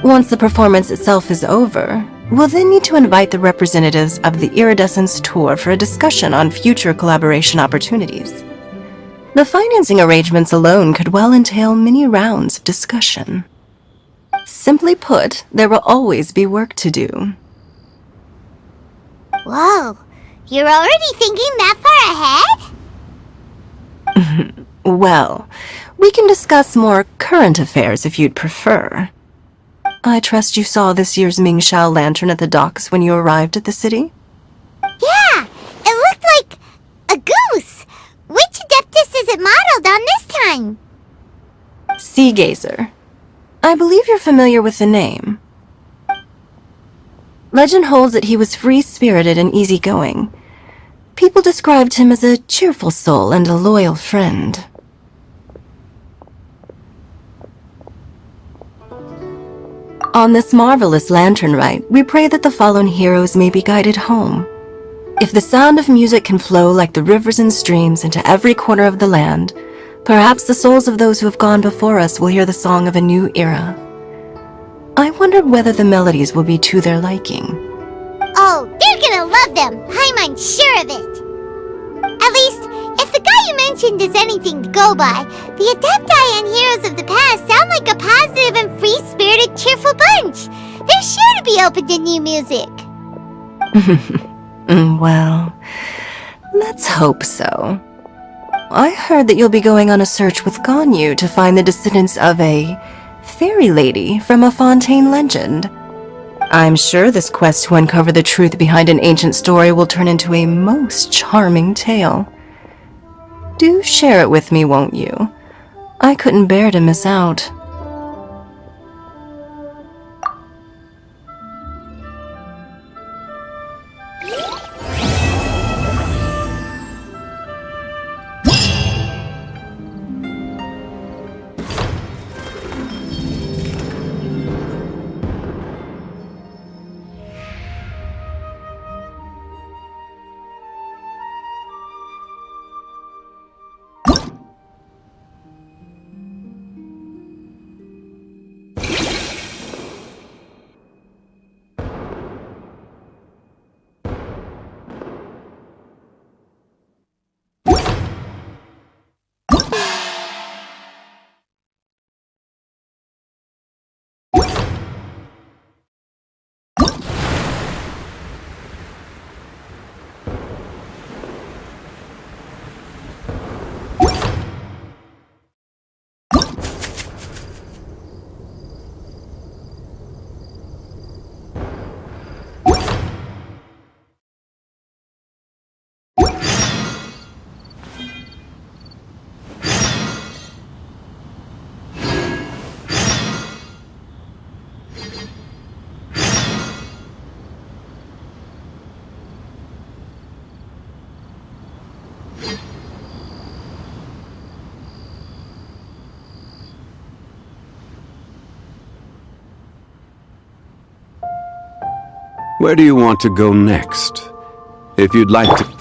Once the performance itself is over, we'll then need to invite the representatives of the Iridescence Tour for a discussion on future collaboration opportunities. The financing arrangements alone could well entail many rounds of discussion. Simply put, there will always be work to do. Whoa, you're already thinking that far ahead? Well, we can discuss more current affairs if you'd prefer. I trust you saw this year's Mingxiao lantern at the docks when you arrived at the city? Yeah, it looked like a goose. Which Adeptus is it modeled on this time? Sea Gazer. I believe you're familiar with the name. Legend holds that he was free-spirited and easygoing. People described him as a cheerful soul and a loyal friend. On this marvelous lantern rite, we pray that the fallen heroes may be guided home. If the sound of music can flow like the rivers and streams into every corner of the land, perhaps the souls of those who have gone before us will hear the song of a new era. I wonder whether the melodies will be to their liking. Oh, they're gonna love them. I'm sure of it. At least, if the guy you mentioned is anything to go by, the Adepti and heroes of the past sound like a positive and free-spirited, cheerful bunch. They're sure to be open to new music. Well, let's hope so. I heard that you'll be going on a search with Ganyu to find the descendants of a fairy lady from a Fontaine legend. I'm sure this quest to uncover the truth behind an ancient story will turn into a most charming tale. Do share it with me, won't you? I couldn't bear to miss out. Where do you want to go next? If you'd like to...